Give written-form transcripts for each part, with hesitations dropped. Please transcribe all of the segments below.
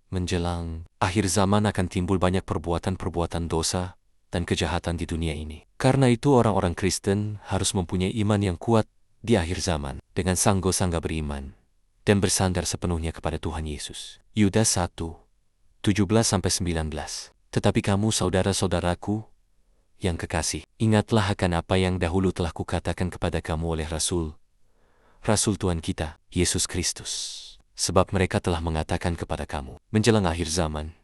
menjelang akhir zaman akan timbul banyak perbuatan-perbuatan dosa dan kejahatan di dunia ini. Karena itu orang-orang Kristen harus mempunyai iman yang kuat di akhir zaman dengan sanggup-sanggup beriman dan bersandar sepenuhnya kepada Tuhan Yesus. Yudas 1:17-19. Tetapi kamu saudara-saudaraku yang kekasih, ingatlah akan apa yang dahulu telah kukatakan kepada kamu oleh Rasul Tuhan kita, Yesus Kristus. Sebab mereka telah mengatakan kepada kamu, menjelang akhir zaman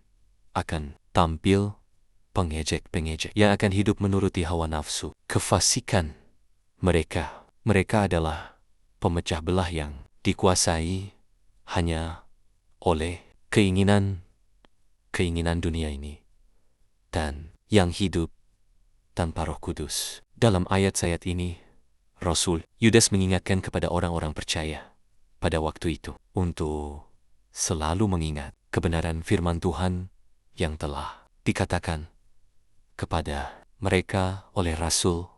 akan tampil pengejek-pengejek yang akan hidup menuruti hawa nafsu, kefasikan mereka. Mereka adalah pemecah belah yang dikuasai hanya oleh keinginan dunia ini dan yang hidup tanpa Roh Kudus. Dalam ayat-ayat ini, Rasul Yudas mengingatkan kepada orang-orang percaya pada waktu itu untuk selalu mengingat kebenaran firman Tuhan yang telah dikatakan kepada mereka oleh Rasul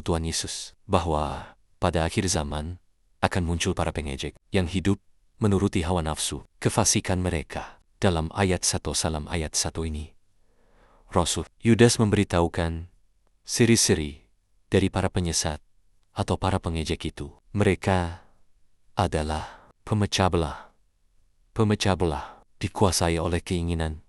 Tuhan Yesus, bahwa pada akhir zaman akan muncul para pengejek yang hidup menuruti hawa nafsu, kefasikan mereka. Dalam ayat 1 ini, Rasul Yudas memberitahukan ciri-ciri dari para penyesat atau para pengejek itu. Mereka adalah pemecah belah, dikuasai oleh keinginan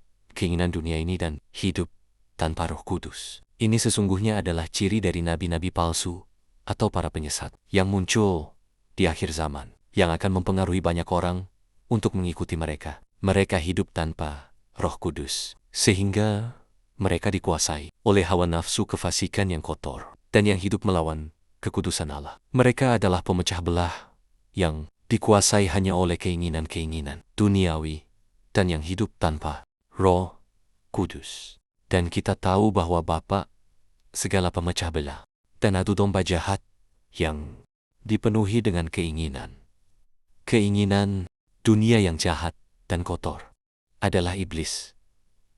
dunia ini dan hidup tanpa Roh Kudus. Ini sesungguhnya adalah ciri dari nabi-nabi palsu atau para penyesat yang muncul di akhir zaman, yang akan mempengaruhi banyak orang untuk mengikuti mereka. Mereka hidup tanpa Roh Kudus, sehingga mereka dikuasai oleh hawa nafsu kefasikan yang kotor dan yang hidup melawan kekudusan Allah. Mereka adalah pemecah belah yang dikuasai hanya oleh keinginan duniawi dan yang hidup tanpa Roh Kudus. Dan kita tahu bahwa Bapa segala pemecah belah dan adu domba jahat yang dipenuhi dengan keinginan dunia yang jahat dan kotor adalah iblis.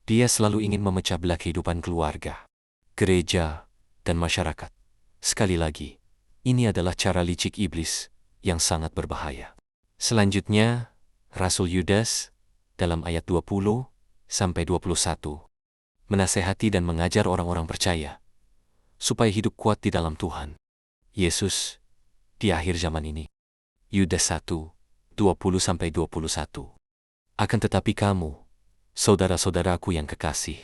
Dia selalu ingin memecah belah kehidupan keluarga, gereja, dan masyarakat. Sekali lagi, ini adalah cara licik iblis yang sangat berbahaya. Selanjutnya, Rasul Yudas dalam ayat 20-21 menasehati dan mengajar orang-orang percaya supaya hidup kuat di dalam Tuhan Yesus di akhir zaman ini. Yudas 1:20-21. Akan tetapi kamu, saudara-saudaraku yang kekasih,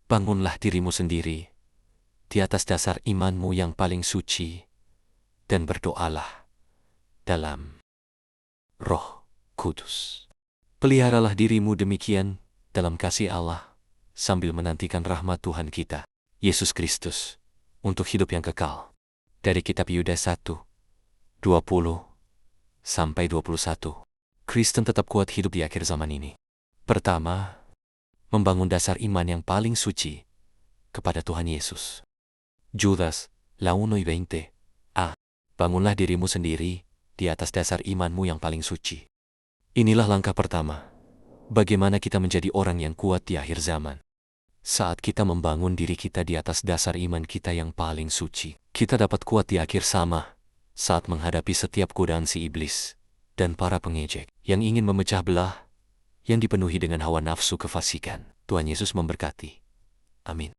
bangunlah dirimu sendiri di atas dasar imanmu yang paling suci dan berdoalah dalam Roh Kudus. Peliharalah dirimu demikian dalam kasih Allah sambil menantikan rahmat Tuhan kita, Yesus Kristus, untuk hidup yang kekal. Dari kitab Yudas 1:20-21. Kristen tetap kuat hidup di akhir zaman ini. Pertama, membangun dasar iman yang paling suci kepada Tuhan Yesus. Judas 1:20. Bangunlah dirimu sendiri di atas dasar imanmu yang paling suci. Inilah langkah pertama. Bagaimana kita menjadi orang yang kuat di akhir zaman? Saat kita membangun diri kita di atas dasar iman kita yang paling suci, kita dapat kuat di akhir zaman saat menghadapi setiap godaan si iblis dan para pengejek yang ingin memecah belah, yang dipenuhi dengan hawa nafsu kefasikan. Tuhan Yesus memberkati. Amin.